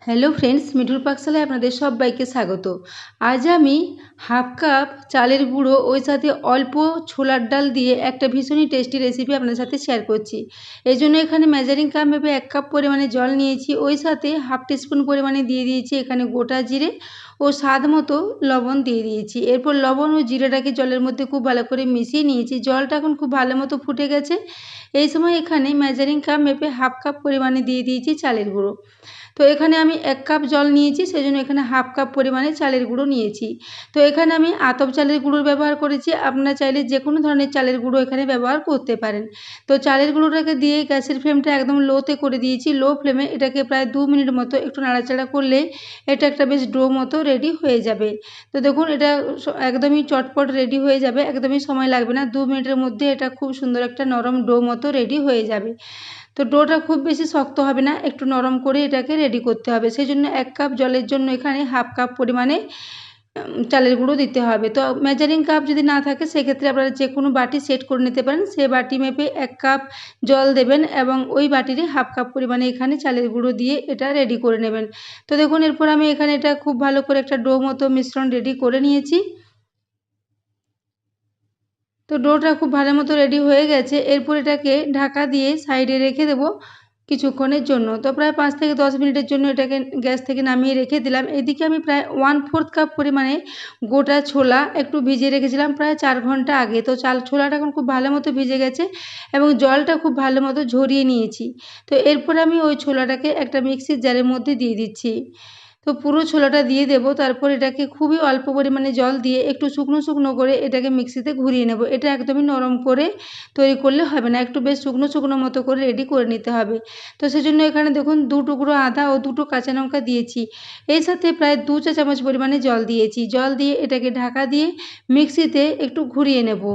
Hello friends, মিঠুর পাকশালায় আপনাদের সবাইকে স্বাগত। আজ আমি হাফ কাপ চালের গুঁড়ো ওই সাথে অল্প ছোলার ডাল দিয়ে একটা ভীষণই টেস্টি রেসিপি আপনাদের সাথে শেয়ার করছি। এই জন্য এখানে মেজারিং কাপ মেপে 1 কাপ পরিমাণে জল নিয়েছি, ওই সাথে হাফ টিস্পুন পরিমাণে দিয়ে দিয়েছি এখানে গোটা জিরে ও স্বাদ মতো লবণ দিয়ে দিয়েছি। এরপর লবণ ও জিরেটাকে জলের মধ্যে খুব ভালো করে মিশিয়ে নিয়েছি। জলটা এখন খুব ভালো মতো ফুটে গেছে। এই সময় এখানে মেজারিং কাপ মেপে হাফ কাপ পরিমাণে দিয়ে দিয়েছি চালের গুঁড়ো। তো এখানে আমি 1 কাপ জল নিয়েছি, সেজন্য এখানে হাফ কাপ পরিমাণে চালের গুঁড়ো নিয়েছি। তো এখানে আমি আতপ চালের গুঁড়োর ব্যবহার করেছি, আপনারা চাইলে যে কোনো ধরনের চালের গুঁড়ো এখানে ব্যবহার করতে পারেন। তো চালের গুঁড়োটাকে দিয়ে গ্যাসের ফ্লেমটা একদম লোতে করে দিয়েছি। লো ফ্লেমে এটাকে প্রায় 2 মিনিট মতো একটু নাড়াচাড়া করলে এটা একটা বেশ ডো মতো রেডি হয়ে যাবে। তো দেখুন এটা একদমই চটপট রেডি হয়ে যাবে, একদমই সময় লাগবে না। 2 মিনিটের মধ্যে এটা খুব সুন্দর একটা নরম ডো মতো রেডি হয়ে যাবে। তো ডোটা খুব বেশি শক্ত হবে না, একটু নরম করে এটাকে রেডি করতে হবে। সেই জন্য 1 কাপ জলের জন্য এখানে হাফ কাপ পরিমাণে চালের গুঁড়ো দিতে হবে। তো মেজারিং কাপ যদি না থাকে সেক্ষেত্রে আপনারা যে কোনো বাটি সেট করে নিতে পারেন। সে বাটি মেপে 1 কাপ জল দেবেন এবং ওই বাটিরই হাফ কাপ পরিমাণে এখানে চালের গুঁড়ো দিয়ে এটা রেডি করে নেবেন। তো দেখুন এরপর আমি এখানে এটা খুব ভালো করে একটা ডো মতো মিশ্রণ রেডি করে নিয়েছি। তো ডোটা খুব ভালো মতো রেডি হয়ে গেছে। এরপর এটাকে ঢাকা দিয়ে সাইডে রেখে দেবো কিছুক্ষণের জন্য। তো প্রায় 5 থেকে 10 মিনিটের জন্য এটাকে গ্যাস থেকে নামিয়ে রেখে দিলাম। এদিকে আমি প্রায় 1/4 কাপ পরিমাণে গোটা ছোলা একটু ভিজিয়ে রেখেছিলাম প্রায় 4 ঘন্টা আগে। তো ছোলাটা এখন খুব ভালো মতো ভিজে গেছে এবং জলটা খুব ভালো মতো ঝরিয়ে নিয়েছি। তো এরপর আমি ওই ছোলাটাকে একটা মিক্সির জারের মধ্যে দিয়ে দিচ্ছি। তো পুরো ছোলাটা দিয়ে দেব। তারপর এটাকে খুবই অল্প পরিমাণে জল দিয়ে একটু শুকনো শুকনো করে এটাকে মিক্সিতে ঘুরিয়ে নেব। এটা একদমই নরম করে তৈরি করলে হবে না, একটু বেশ শুকনো শুকনো মতো করে রেডি করে নিতে হবে। তো সেজন্য এখানে দেখুন 2 টুকরো আদা ও 2টো কাঁচা লঙ্কা দিয়েছি। এর সাথে প্রায় 2 চা চামচ পরিমাণে জল দিয়েছি। জল দিয়ে এটাকে ঢাকা দিয়ে মিক্সিতে একটু ঘুরিয়ে নেব।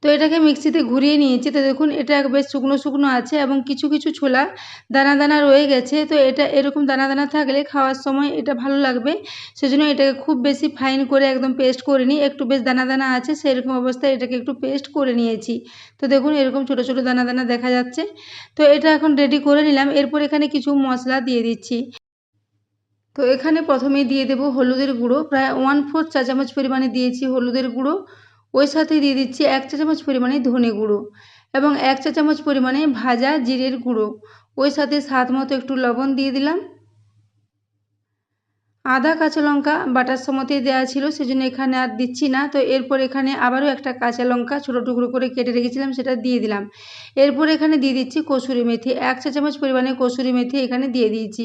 তো এটাকে মিক্সিতে ঘুরিয়ে নিয়েছি। তো দেখুন এটা বেশ শুকনো শুকনো আছে এবং কিছু কিছু ছোলা দানা দানা রয়ে গেছে। তো এটা এরকম দানা দানা থাকলে খাওয়ার সময় এটা ভালো লাগবে। সেজন্য এটাকে খুব বেশি ফাইন করে একদম পেস্ট করিনি, একটু বেশ দানা দানা আছে সেরকম অবস্থায় এটাকে একটু পেস্ট করে নিয়েছি। তো দেখুন এরকম ছোটো ছোটো দানা দানা দেখা যাচ্ছে। তো এটা এখন রেডি করে নিলাম। এরপর এখানে কিছু মশলা দিয়ে দিচ্ছি। তো এখানে প্রথমেই দিয়ে দেব হলুদের গুঁড়ো, প্রায় 1/4 চা চামচ পরিমাণে দিয়েছি হলুদের গুঁড়ো। ওই সাথে দিয়ে দিচ্ছি 1 চা চামচ পরিমাণে ধনে গুঁড়ো এবং 1 চা চামচ পরিমাণে ভাজা জিরের গুঁড়ো। ওই সাথে স্বাদ মতো একটু লবণ দিয়ে দিলাম। আদা কাঁচা লঙ্কা বাটার সময়তেই দেওয়া ছিল, সেজন্য এখানে আর দিচ্ছি না। তো এরপর এখানে আবারও একটা কাঁচা লঙ্কা ছোটো টুকরো করে কেটে রেখেছিলাম, সেটা দিয়ে দিলাম। এরপর এখানে দিয়ে দিচ্ছি কসুরি মেথি, 1 চা চামচ পরিমাণে কসুরি মেথি এখানে দিয়ে দিয়েছি।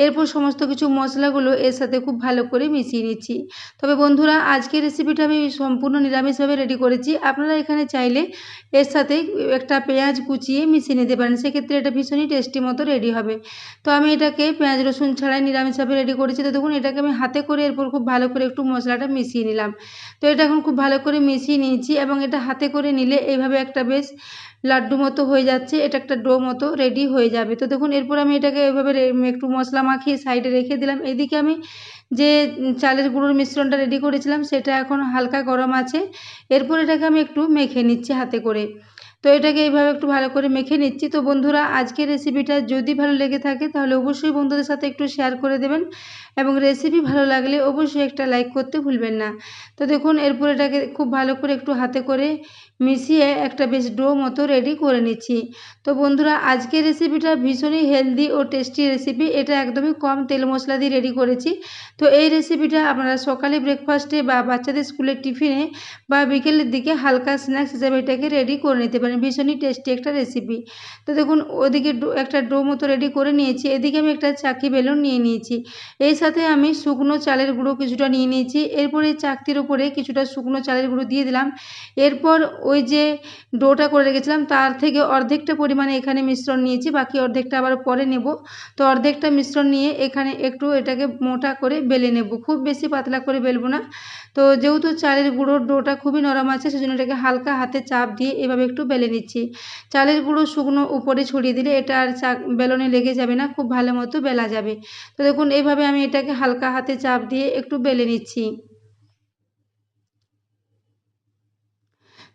এরপর সমস্ত কিছু মশলাগুলো এর সাথে খুব ভালো করে মিশিয়ে নিচ্ছি। তবে বন্ধুরা আজকের রেসিপিটা আমি সম্পূর্ণ নিরামিষভাবে রেডি করেছি। আপনারা এখানে চাইলে এর সাথে একটা পেঁয়াজ কুচিয়ে মিশিয়ে নিতে পারেন, সেক্ষেত্রে এটা ভীষণই টেস্টি মতো রেডি হবে। তো আমি এটাকে পেঁয়াজ রসুন ছাড়াই নিরামিষভাবে রেডি করেছি। তো দেখুন এটাকে আমি হাতে করে এরপর খুব ভালো করে একটু মশলাটা মিশিয়ে নিলাম। তো এটা এখন খুব ভালো করে মিশিয়ে নিয়েছি এবং এটা হাতে করে নিলে এইভাবে একটা বেশ লাড্ডু মতো হয়ে যাচ্ছে, এটা একটা ডো মতো রেডি হয়ে যাবে। তো দেখুন এরপর আমি এটাকে এভাবে একটু মশলা মাখিয়ে সাইডে রেখে দিলাম। এদিকে আমি যে চালের গুঁড়োর মিশ্রণটা রেডি করেছিলাম সেটা এখন হালকা গরম আছে। এরপর এটাকে আমি একটু মেখে নিচ্ছি হাতে করে। তো এটাকে এইভাবে একটু ভালো করে মেখে নিচ্ছি। তো বন্ধুরা আজকের রেসিপিটা যদি ভালো লেগে থাকে তাহলে অবশ্যই বন্ধুদের সাথে একটু শেয়ার করে দেবেন এবং রেসিপি ভালো লাগলে অবশ্যই একটা লাইক করতে ভুলবেন না। তো দেখুন এরপর এটাকে খুব ভালো করে একটু হাতে করে মিশিয়ে একটা বেশ ডো মতো রেডি করে নিচ্ছি। তো বন্ধুরা আজকের রেসিপিটা ভীষণই হেলদি ও টেস্টি রেসিপি, এটা একদমই কম তেল মশলা দিয়ে রেডি করেছি। তো এই রেসিপিটা আপনারা সকালে ব্রেকফাস্টে বা বাচ্চাদের স্কুলের টিফিনে বা বিকেলের দিকে হালকা স্ন্যাক্স হিসেবে এটাকে রেডি করে নিতে পারেন। ভীষণই টেস্টি একটা রেসিপি। তো দেখুন ওদিকে একটা ডো মতো রেডি করে নিয়েছি, এদিকে আমি একটা চাকি বেলুন নিয়ে নিয়েছি। এই সাথে আমি শুকনো চালের গুঁড়ো কিছুটা নিয়ে নিয়েছি। এরপর এই চাকতির ওপরে কিছুটা শুকনো চালের গুঁড়ো দিয়ে দিলাম। এরপর ওই যে ডোটা করে রেখেছিলাম তার থেকে অর্ধেকটা পরিমাণে এখানে মিশ্রণ নিয়েছি, বাকি অর্ধেকটা আবার পরে নেব। তো অর্ধেকটা মিশ্রণ নিয়ে এখানে একটু এটাকে মোটা করে বেলে নেব, খুব বেশি পাতলা করে বেলবো না। তো যেহেতু চালের গুঁড়োর ডোটা খুবই নরম আছে সেজন্য এটাকে হালকা হাতে চাপ দিয়ে এভাবে একটু বেলে নিচ্ছি। চালের গুঁড়ো শুকনো উপরে ছড়িয়ে দিলে এটা আর বেলনে লেগে যাবে না, খুব ভালো মতো বেলা যাবে। তো দেখুন এইভাবে আমি এটাকে হালকা হাতে চাপ দিয়ে একটু বেলে নিচ্ছি।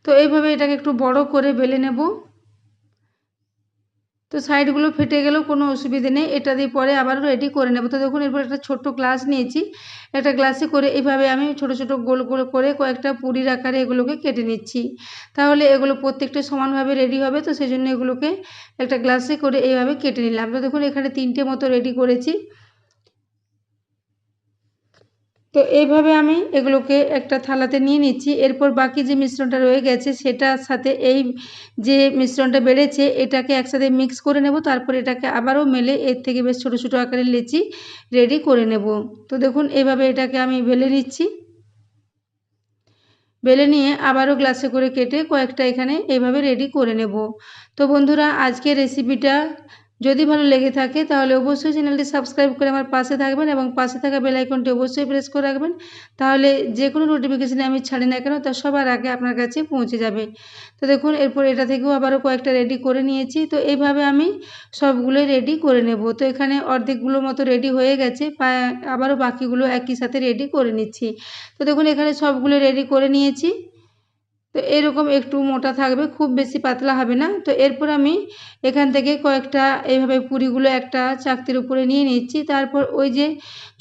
তো এইভাবে এটাকে একটু বড় করে বেলে নেব। তো সাইডগুলো ফেটে গেলেও কোনো অসুবিধে নেই, এটা দিয়ে পরে আবার রেডি করে নেব। তো দেখুন এরপর একটা ছোট্ট গ্লাস নিয়েছি, একটা গ্লাসে করে এইভাবে আমি ছোট ছোট গোল গোল করে কয়েকটা পুরির আকারে এগুলোকে কেটে নিচ্ছি। তাহলে এগুলো প্রত্যেকটা সমানভাবে রেডি হবে, তো সেই জন্য এগুলোকে একটা গ্লাসে করে এইভাবে কেটে নিলাম। তো দেখুন এখানে 3টে মতো রেডি করেছি। তো এইভাবে আমি এগুলোকে একটা থালাতে নিয়ে নিচ্ছি। এরপর বাকি যে মিশ্রণটা রয়ে গেছে সেটার সাথে এই যে মিশ্রণটা বেড়েছে এটাকে একসাথে মিক্স করে নেব। তারপর এটাকে আবারও মেলে এর থেকে বেশ ছোট ছোট আকারের লেচি রেডি করে নেব। তো দেখুন এইভাবে এটাকে আমি বেলে নিচ্ছি। বেলে নিয়ে আবারও গ্লাসে করে কেটে কয়েকটা এখানে এইভাবে রেডি করে নেব। তো বন্ধুরা আজকের রেসিপিটা যদি ভালো লেগে থাকে তাহলে অবশ্যই চ্যানেলটি সাবস্ক্রাইব করে আমার পাশে থাকবেন এবং পাশে থাকা বেল আইকনটি অবশ্যই প্রেস করে রাখবেন। তাহলে যে কোনো নোটিফিকেশানে আমি ছাড়ি না কেন তা সবার আগে আপনার কাছে পৌঁছে যাবে। তো দেখুন এরপর এটা থেকেও আবারও কয়েকটা রেডি করে নিয়েছি। তো এইভাবে আমি সবগুলোই রেডি করে নেব। তো এখানে অর্ধেকগুলো মতো রেডি হয়ে গেছে, আবারও বাকিগুলো একই সাথে রেডি করে নিচ্ছি। তো দেখুন এখানে সবগুলো রেডি করে নিয়েছি। তো এরকম একটু মোটা থাকবে, খুব বেশি পাতলা হবে না। তো এরপর আমি এখান থেকে কয়েকটা এইভাবে পুরিগুলো একটা চাকতির উপরে নিয়ে নিচ্ছি। তারপর ওই যে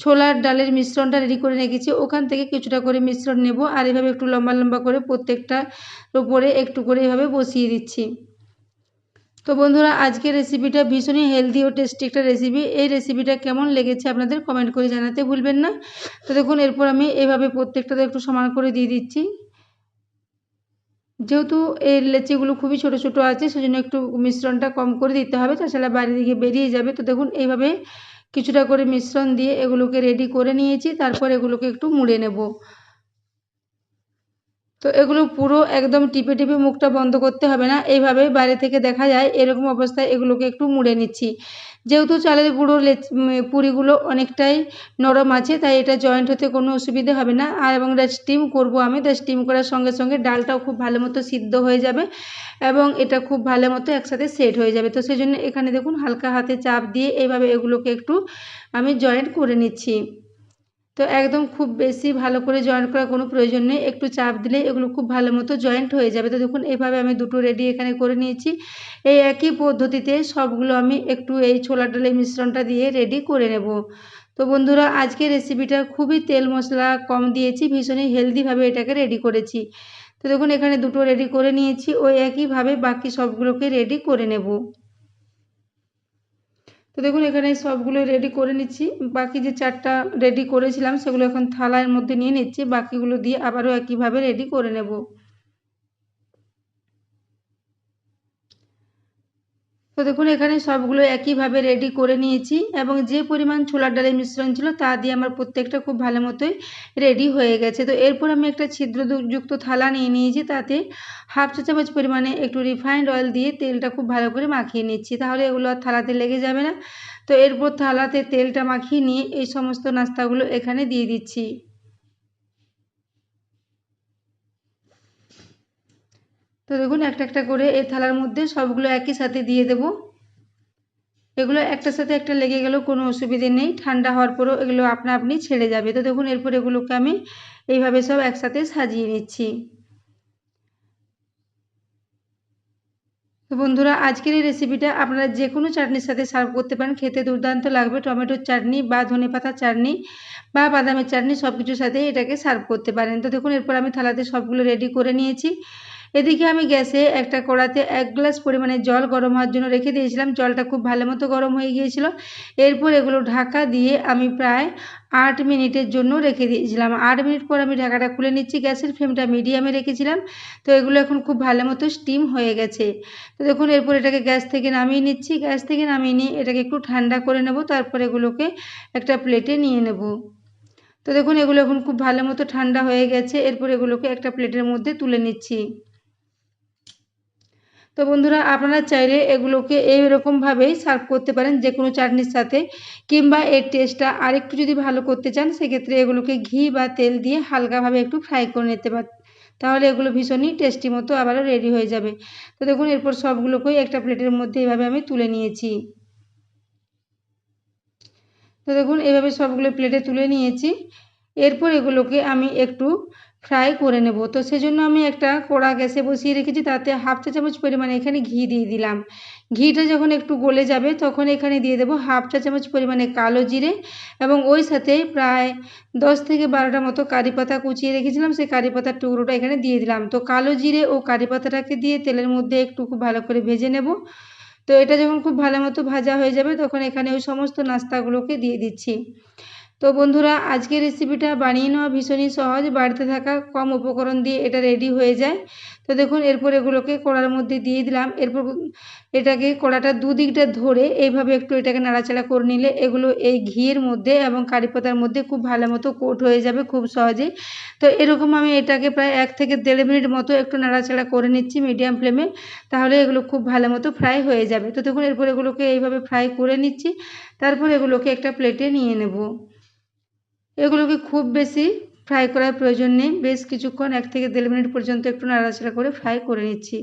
ছোলার ডালের মিশ্রণটা রেডি করে রেখেছি ওখান থেকে কিছুটা করে মিশ্রণ নেব আর এভাবে একটু লম্বা লম্বা করে প্রত্যেকটার উপরে একটু করে এভাবে বসিয়ে দিচ্ছি। তো বন্ধুরা আজকের রেসিপিটা ভীষণই হেলদি ও টেস্টি একটা রেসিপি। এই রেসিপিটা কেমন লেগেছে আপনাদের কমেন্ট করে জানাতে ভুলবেন না। তো দেখুন এরপর আমি এভাবে প্রত্যেকটাতে একটু সমান করে দিয়ে দিচ্ছি। যেহেতু এই লেচিগুলো খুবই ছোট ছোট আছে সেজন্য একটু মিশ্রণটা কম করে দিতে হবে, তাছাড়া বাইরে দিকে বেরিয়ে যাবে। তো দেখুন এইভাবে কিছুটা করে মিশ্রণ দিয়ে এগুলোকে রেডি করে নিয়েছি। তারপর এগুলোকে একটু মুড়ে নেব। তো এগুলো পুরো একদম টিপে টিপে মুখটা বন্ধ করতে হবে না, এইভাবে বাইরে থেকে দেখা যায় এরকম অবস্থায় এগুলোকে একটু মুড়ে নিচ্ছি। যেহেতু চালের গুঁড়ো পুরিগুলো অনেকটাই নরম আছে তাই এটা জয়েন্ট হতে কোনো অসুবিধে হবে না। আর এবং এটা স্টিম করব আমি, তো স্টিম করার সঙ্গে সঙ্গে ডালটাও খুব ভালো মতো সিদ্ধ হয়ে যাবে এবং এটা খুব ভালো মতো একসাথে সেট হয়ে যাবে। তো সেই জন্য এখানে দেখুন হালকা হাতে চাপ দিয়ে এইভাবে এগুলোকে একটু আমি জয়েন্ট করে নিচ্ছি। তো একদম খুব বেশি ভালো করে জয়েন্ট করার কোনো প্রয়োজন নেই, একটু চাপ দিলে এগুলো খুব ভালো মতো জয়েন্ট হয়ে যাবে। তো দেখুন এইভাবে আমি দুটো রেডি এখানে করে নিয়েছি। এই একই পদ্ধতিতে সবগুলো আমি একটু এই ছোলার ডালের মিশ্রণটা দিয়ে রেডি করে নেব। তো বন্ধুরা আজকের রেসিপিটা খুবই তেল মশলা কম দিয়েছি, ভীষণই হেলদিভাবে এটাকে রেডি করেছি। তো দেখুন এখানে দুটো রেডি করে নিয়েছি, ওই একইভাবে বাকি সবগুলোকে রেডি করে নেব। তো দেখুন এখানে সবগুলো রেডি করে নিচ্ছি। বাকি যে 4টা রেডি করেছিলাম সেগুলো এখন থালার মধ্যে নিয়ে নিচ্ছি, বাকিগুলো দিয়ে আবারও একইভাবে রেডি করে নেব। তো দেখুন এখানে সবগুলো একইভাবে রেডি করে নিয়েছি এবং যে পরিমাণ ছোলার ডালের মিশ্রণ ছিল তা দিয়ে আমার প্রত্যেকটা খুব ভালো মতোই রেডি হয়ে গেছে। তো এরপর আমি একটা ছিদ্রযুক্ত থালা নিয়ে নিয়েছি, তাতে 1/2 চা চামচ পরিমাণে একটু রিফাইন্ড অয়েল দিয়ে তেলটা খুব ভালো করে মাখিয়ে নিচ্ছি, তাহলে এগুলো আর থালাতে লেগে যাবে না। তো এরপর থালাতে তেলটা মাখিয়ে নিয়ে এই সমস্ত নাস্তাগুলো এখানে দিয়ে দিচ্ছি। তো দেখুন একটা একটা করে এই থালার মধ্যে সবগুলো একই সাথে দিয়ে দেব। এগুলো একটার সাথে একটা লেগে গেলেও কোনো অসুবিধে নেই, ঠান্ডা হওয়ার পরেও এগুলো আপনা আপনি ছেড়ে যাবে। তো দেখুন এরপর এগুলোকে আমি এইভাবে সব একসাথে সাজিয়ে নিচ্ছি। তো বন্ধুরা আজকের এই রেসিপিটা আপনারা যে কোনো চাটনির সাথে সার্ভ করতে পারেন, খেতে দুর্দান্ত লাগবে। টমেটোর চাটনি বা ধনেপাতার চাটনি বা বাদামের চাটনি সব কিছুর সাথে এটাকে সার্ভ করতে পারেন। তো দেখুন এরপর আমি থালাতে সবগুলো রেডি করে নিয়েছি। এদিকে আমি গ্যাসে একটা কড়াতে 1 গ্লাস পরিমাণে জল গরম হওয়ার জন্য রেখে দিয়েছিলাম। জলটা খুব ভালো মতো গরম হয়ে গিয়েছিল। এরপর এগুলো ঢাকা দিয়ে আমি প্রায় 8 মিনিটের জন্য রেখে দিয়েছিলাম। 8 মিনিট পর আমি ঢাকাটা খুলে নিচ্ছি। গ্যাসের ফ্লেমটা মিডিয়ামে রেখেছিলাম। তো এগুলো এখন খুব ভালো মতো স্টিম হয়ে গেছে। তো দেখুন এরপর এটাকে গ্যাস থেকে নামিয়ে নিচ্ছি। গ্যাস থেকে নামিয়ে নিয়ে এটাকে একটু ঠান্ডা করে নেব, তারপর এগুলোকে একটা প্লেটে নিয়ে নেব। তো দেখুন এগুলো এখন খুব ভালো মতো ঠান্ডা হয়ে গেছে। এরপর এগুলোকে একটা প্লেটের মধ্যে তুলে নিচ্ছি। তো বন্ধুরা আপনারা চাইলে এগুলোকে এইরকমভাবেই সার্ভ করতে পারেন যে কোনো চাটনির সাথে, কিংবা এর টেস্টটা আরেকটু যদি ভালো করতে চান সেক্ষেত্রে এগুলোকে ঘি বা তেল দিয়ে হালকাভাবে একটু ফ্রাই করে নিতে পারেন, তাহলে এগুলো ভীষণই টেস্টি মতো আবারও রেডি হয়ে যাবে। তো দেখুন এরপর সবগুলোকেই একটা প্লেটের মধ্যে এভাবে আমি তুলে নিয়েছি। তো দেখুন এভাবে সবগুলো প্লেটে তুলে নিয়েছি। এরপর এগুলোকে আমি একটু ফ্রাই করে নেব। তো সেজন্য আমি একটা কড়া গ্যাসে বসিয়ে রেখেছি, তাতে হাফ চা চামচ পরিমাণে এখানে ঘি দিয়ে দিলাম। ঘিটা যখন একটু গলে যাবে তখন এখানে দিয়ে দেবো হাফ চা চামচ পরিমাণে কালো জিরে এবং ওই সাথে প্রায় 10 থেকে 12টা মতো কারি পাতা কুচিয়ে রেখেছিলাম, সেই কারি পাতার টুকরোটা এখানে দিয়ে দিলাম। তো কালো জিরে ও কারি পাতাটাকে দিয়ে তেলের মধ্যে একটু খুব ভালো করে ভেজে নেব। তো এটা যখন খুব ভালো মতো ভাজা হয়ে যাবে তখন এখানে ওই সমস্ত নাস্তাগুলোকে দিয়ে দিচ্ছি। তো বন্ধুরা, আজকের রেসিপিটা বানিয়ে নেওয়া ভীষণই সহজ, বাড়িতে থাকা কম উপকরণ দিয়ে এটা রেডি হয়ে যায়। তো দেখুন এরপর এগুলোকে কড়ার মধ্যে দিয়ে দিলাম। এরপর এটাকে কড়াটা দুদিকটা ধরে এইভাবে একটু এটাকে নাড়াচাড়া করে নিলে এগুলো এই ঘিয়ের মধ্যে এবং কারি পাতার মধ্যে খুব ভালো মতো কোট হয়ে যাবে খুব সহজেই। তো এরকম আমি এটাকে প্রায় 1 থেকে 1.5 মিনিট মতো একটু নাড়াচাড়া করে নিচ্ছি মিডিয়াম ফ্লেমে, তাহলে এগুলো খুব ভালো মতো ফ্রাই হয়ে যাবে। তো দেখুন এরপর এগুলোকে এইভাবে ফ্রাই করে নিচ্ছি, তারপর এগুলোকে একটা প্লেটে নিয়ে নেব। এগুলোকে খুব বেশি ফ্রাই করার প্রয়োজন নেই, বেশ কিছুক্ষণ 1 থেকে 1.5 মিনিট পর্যন্ত একটু নাড়াচাড়া করে ফ্রাই করে নিচ্ছি।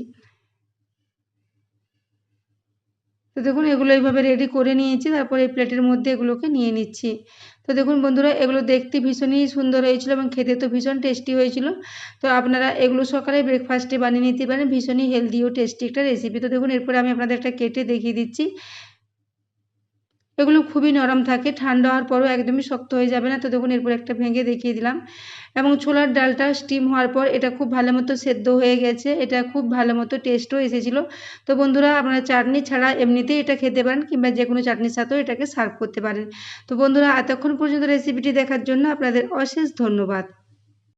তো দেখুন এগুলো এইভাবে রেডি করে নিয়েছি, তারপর এই প্লেটের মধ্যে এগুলোকে নিয়ে নিচ্ছি। তো দেখুন বন্ধুরা, এগুলো দেখতে ভীষণই সুন্দর হয়েছিল এবং খেতে তো ভীষণ টেস্টি হয়েছিল। তো আপনারা এগুলো সকালে ব্রেকফাস্টে বানিয়ে নিতে পারেন, ভীষণই হেলদি ও টেস্টি একটা রেসিপি। তো দেখুন এরপরে আমি আপনাদের একটা কেটে দেখিয়ে দিচ্ছি। এগুলো খুবই নরম থাকে, ঠান্ডা হওয়ার পরও একদমই শক্ত হয়ে যাবে না। তো দেখুন এরপর একটা ভেঙে দেখিয়ে দিলাম এবং ছোলার ডালটা স্টিম হওয়ার পর এটা খুব ভালো মতো সেদ্ধ হয়ে গেছে, এটা খুব ভালো মতো টেস্টও এসেছিলো। তো বন্ধুরা, আপনারা চাটনি ছাড়া এমনিতেই এটা খেতে পারেন কিংবা যে কোনো চাটনির সাথেও এটাকে সার্ভ করতে পারেন। তো বন্ধুরা, এতক্ষণ পর্যন্ত রেসিপিটি দেখার জন্য আপনাদের অশেষ ধন্যবাদ।